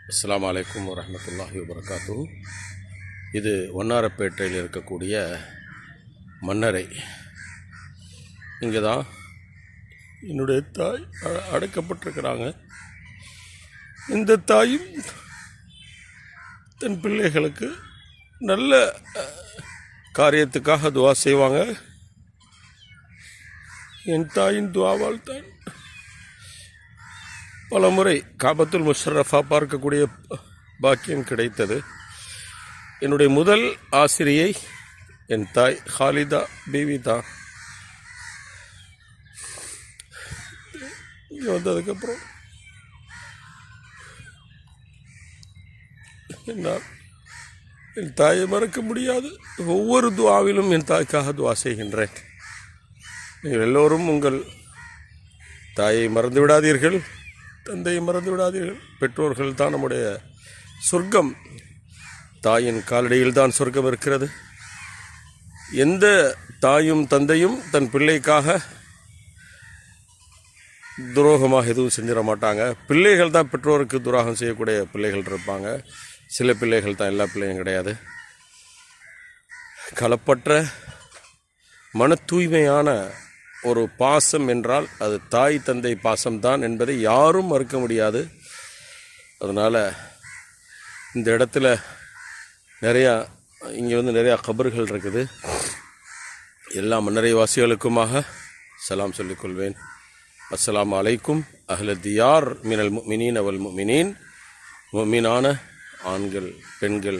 அஸ்ஸலாமு அலைக்கும் வரஹ்மத்துல்லாஹி வபரகாத்துஹு. இது வண்ணாரப்பேட்டையில் இருக்கக்கூடிய மன்னரை. இங்கே தான் என்னுடைய தாய் அடக்கப்பட்டிருக்கிறாங்க. இந்த தாயும் தன் பிள்ளைகளுக்கு நல்ல காரியத்துக்காக துவா செய்வாங்க. என் தாயின் துவாவால் தான் பல முறை காபத்துல் முஷர்ரஃபா பார்க்கக்கூடிய பாக்கியம் கிடைத்தது. என்னுடைய முதல் ஆசிரியை என் தாய் ஹாலிதா பீவி தான். இங்கே வந்ததுக்கப்புறம் என் தாயை மறக்க முடியாது. ஒவ்வொரு துவாவிலும் என் தாய்க்காக துவா செய்கின்றேன். நீங்கள் எல்லோரும் உங்கள் தாயை மறந்து விடாதீர்கள், தந்தையை மறந்து விடாதீர்கள். பெற்றோர்கள் தான் நம்முடைய சொர்க்கம். தாயின் காலடியில் தான் சொர்க்கம் இருக்கிறது. எந்த தாயும் தந்தையும் தன் பிள்ளைக்காக துரோகமாக எதுவும் செஞ்சிட மாட்டாங்க. பிள்ளைகள் தான் பெற்றோருக்கு துரோகம் செய்யக்கூடிய பிள்ளைகள் இருப்பாங்க. சில பிள்ளைகள் தான், எல்லா பிள்ளையும் கிடையாது. களப்பற்ற மன தூய்மையான ஒரு பாசம் என்றால் அது தாய் தந்தை பாசம்தான் என்பதை யாரும் மறுக்க முடியாது. அதனால் இந்த இடத்துல இங்கே நிறையா கபர்கள் இருக்குது. எல்லா மன்னரை வாசிகளுக்குமாக சலாம் சொல்லிக்கொள்வேன். அஸ்ஸலாமு அலைக்கும் அஹ்ல தியார் மினல் முஃமினீன வல் முஃமினீன். முஃமினான ஆண்கள் பெண்கள்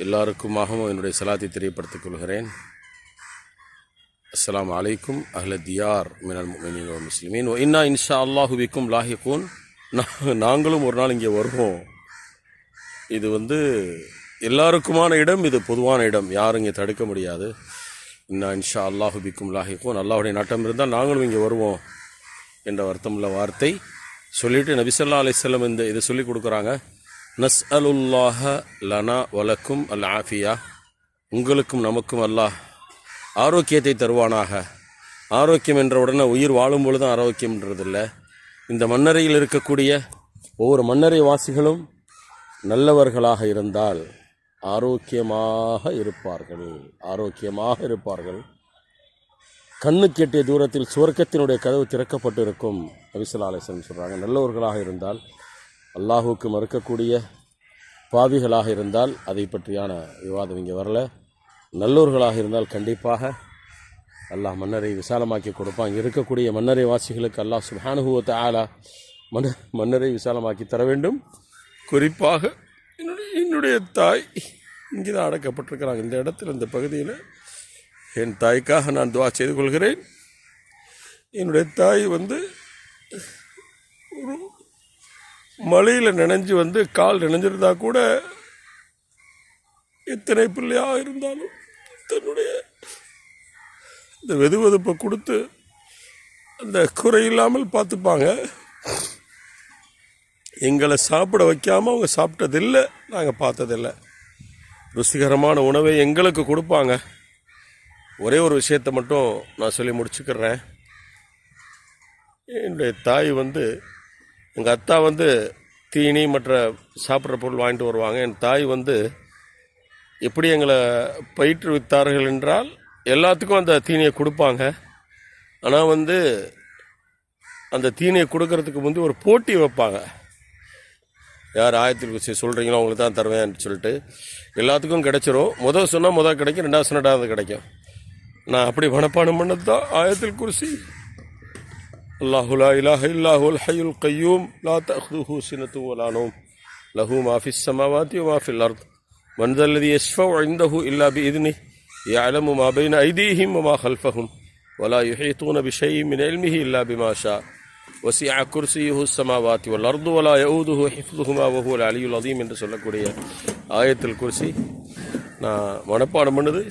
எல்லாருக்குமாகவும் என்னுடைய சலாத்தை தெரியப்படுத்திக் கொள்கிறேன். அஸ்ஸலாமு அலைக்கும் அஹ்ல தியார் மினல் முஃமினீன் வல் முஸ்லிமீன். இன்னா இன்ஷா அல்லாஹு பிக்கும் லாஹிகூன். நாங்களும் ஒரு நாள் இங்கே வருவோம். இது எல்லாருக்குமான இடம், இது பொதுவான இடம், யாரும் இங்கே தடுக்க முடியாது. இன்னா இன்ஷா அல்லாஹு பிக்கும் லாஹிகூன். அல்லாஹுடைய நாட்டம் இருந்தால் நாங்களும் இங்கே வருவோம் என்ற அர்த்தமுள்ள வார்த்தை சொல்லிவிட்டு நபி ஸல்லல்லாஹு அலைஹி வஸல்லம் இதை சொல்லிக் கொடுக்குறாங்க. நஸ்அலுல்லாஹ லனா வலக்கும் அல் ஆஃபியா. உங்களுக்கும் நமக்கும் அல்லாஹ் ஆரோக்கியத்தை தருவானாக. ஆரோக்கியம் என்ற உடனே உயிர் வாழும் பொழுது ஆரோக்கியம்ன்றதில்லை. இந்த மன்னரையில் இருக்கக்கூடிய ஒவ்வொரு மன்னரை வாசிகளும் நல்லவர்களாக இருந்தால் ஆரோக்கியமாக இருப்பார்கள். கண்ணுக்கு எட்டிய தூரத்தில் சுவர்க்கத்தினுடைய கதவு திறக்கப்பட்டு இருக்கும். நபி ஸல்லல்லாஹு அலைஹி வஸல்லம் சொல்கிறாங்க. நல்லவர்களாக இருந்தால், அல்லாஹுக்கு மறுக்கக்கூடிய பாவிகளாக இருந்தால் அதை பற்றியான விவாதம் இங்கே வரல. நல்லோர்களாக இருந்தால் கண்டிப்பாக அல்லாஹ் மன்னரை விசாலமாக்கி கொடுப்பான். இங்கே இருக்கக்கூடிய மன்னரை வாசிகளுக்கு அல்லாஹ் சுப்ஹானஹு வ தஆலா மன்னரை விசாலமாக்கி தர வேண்டும். குறிப்பாக என்னுடைய தாய் இங்கே தான் அடக்கப்பட்டிருக்கிறாங்க. இந்த இடத்துல, இந்த பகுதியில் என் தாய்க்காக நான் துவா செய்து கொள்கிறேன். என்னுடைய தாய் ஒரு மழையில் நினைஞ்சு கால் நினைஞ்சிருந்தா கூட, எத்தனை பிள்ளையாக இருந்தாலும் தன்னுடைய இந்த வெதுவெதுப்பை கொடுத்து அந்த குறையில்லாமல் பார்த்துப்பாங்க. எங்களை சாப்பிட வைக்காமல் அவங்க சாப்பிட்டதில்லை, நாங்கள் பார்த்ததில்லை. ருசிகரமான உணவை எங்களுக்கு கொடுப்பாங்க. ஒரே ஒரு விஷயத்தை மட்டும் நான் சொல்லி முடிச்சுக்கிறேன். என்னுடைய தாய் எங்கள் அத்தா தீனி மற்ற சாப்பிட்ற பொருள் வாங்கிட்டு வருவாங்க. என் தாய் எப்படி எங்களை பயிற்றுவித்தார்கள் என்றால், எல்லாத்துக்கும் அந்த தீனியை கொடுப்பாங்க. ஆனால் அந்த தீனியை கொடுக்கறதுக்கு ஒரு போட்டி வைப்பாங்க. யார் ஆயத்தில் குர்சி சொல்கிறீங்களோ அவங்களுக்கு தான் தருவேன்னு சொல்லிட்டு எல்லாத்துக்கும் கிடைச்சிரும். முதல் சொன்னால் முதல் கிடைக்கும், ரெண்டாவது சொன்னால் ரெண்டாவது கிடைக்கும். நான் அப்படி மனப்பாடம் பண்ணது தான் ஆயத்தில் குர்சி. அல்லாஹு லா இலாஹ இல்லாஹுல் ஹய்யுல் கய்யூம் லா தஅஹுதுஹு சினத்துன் வலா நௌம் லஹு மா ஃபிஸ் ஸமாவாதி வ மா ஃபில் அர்த் மன் தல்லதி யஷ்ஃபஉ இன்தஹு இல்லா பிஇذنஹி யஅலமு மா பைன ஐதீஹிம் வ மா கல்ஃபஹும் வ லா யுஹீதூன பிஷைஇன் மின் இல்மிஹி இல்லா பிமா ஷா வசிஅ குர்சியுஹு ஸமாவாதி வல் அர்து வ லா யஊதுஹு ஹிஃப்துஹுமா வ ஹுவல் அலியுல் அஸீம் என்று சொல்லக்கூடிய ஆயத்துல் குர்சி நான் மனப்பாடம் பண்ணுது.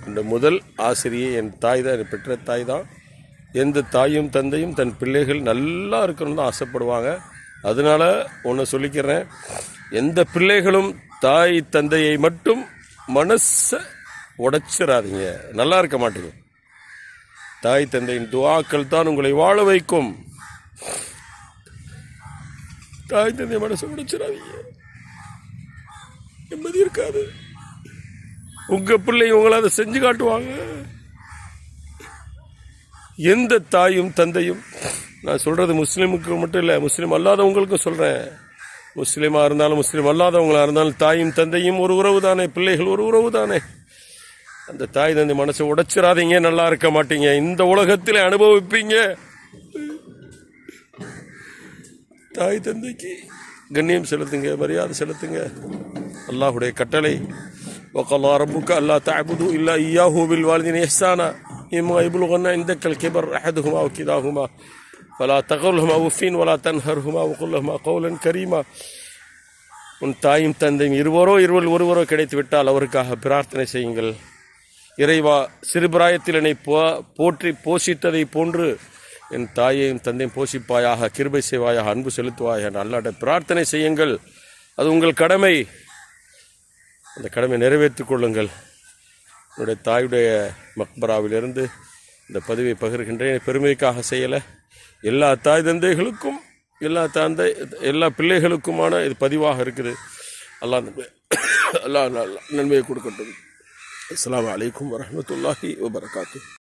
இந்த முதல் ஆசிரியை என் தாய் தான், என் பெற்ற தாய் தான். எந்த தாயும் தந்தையும் தன் பிள்ளைகள் நல்லா இருக்கணும்னு தான் ஆசைப்படுவாங்க. அதனால் ஒன்று சொல்லிக்கிறேன், எந்த பிள்ளைகளும் தாய் தந்தையை மட்டும் மனசை உடைச்சிடாதீங்க, நல்லா இருக்க மாட்டீங்க. தாய் தந்தையின் துஆக்கள் தான் உங்களை வாழ வைக்கும். தாய் தந்தை மனசை உடைச்சிடாதீங்க, நிம்மதி இருக்காது. உங்க பிள்ளைங்க உங்களை அதை செஞ்சு காட்டுவாங்க. எந்த தாயும் தந்தையும், நான் சொல்றது முஸ்லீமுக்கு மட்டும் இல்லை, முஸ்லீம் அல்லாதவங்களுக்கும் சொல்றேன், முஸ்லீமா இருந்தாலும் முஸ்லீம் அல்லாதவங்களா இருந்தாலும் தாயும் தந்தையும் ஒரு உறவு தானே, பிள்ளைகள் ஒரு உறவு தானே. அந்த தாய் தந்தை மனசை உடைச்சிடாதீங்க, நல்லா இருக்க மாட்டீங்க, இந்த உலகத்தில் அனுபவிப்பீங்க. தாய் தந்தைக்கு கண்ணியம் செலுத்துங்க, மரியாதை செலுத்துங்க. அல்லாஹுடைய கட்டளை, وقضى ربك ألا تعبدوا إلا إياه وبالوالدين إحسانا إما يبلغن عندك الكبر أحدهما أو كلاهما فلا تقل لهما أف ولا تنهرهما وقل لهما قولا كريما. உன் தாயும் தந்தையும் ஒருவரோ கிடைத்து விட்டால் அவருக்காக பிரார்த்தனை செய்யுங்கள். இறைவா, சிறுபிராயத்தில் என்னை போற்றி போஷித்ததை போன்று என் தாயையும் தந்தையும் போஷிப்பாயாக, கிருபை செய்வாயாக, அன்பு செலுத்துவாயாக, அல்லாஹ்விடம் பிரார்த்தனை செய்யுங்கள். அது உங்கள் கடமை. அந்த கடமை நிறைவேற்றிக் கொள்ளுங்கள். என்னுடைய தாயுடைய மக்பராவிலிருந்து இந்த பதிவை பகிர்கின்றேன். பெருமைக்காக செய்யலை, எல்லா தாய் தந்தைகளுக்கும் எல்லா பிள்ளைகளுக்குமான இது பதிவாக இருக்குது. அல்லாஹ் நன்மையை கொடுக்கட்டும். அஸ்ஸலாமு அலைக்கும் வரஹ்மத்துல்லாஹி வபரகாத்துஹு.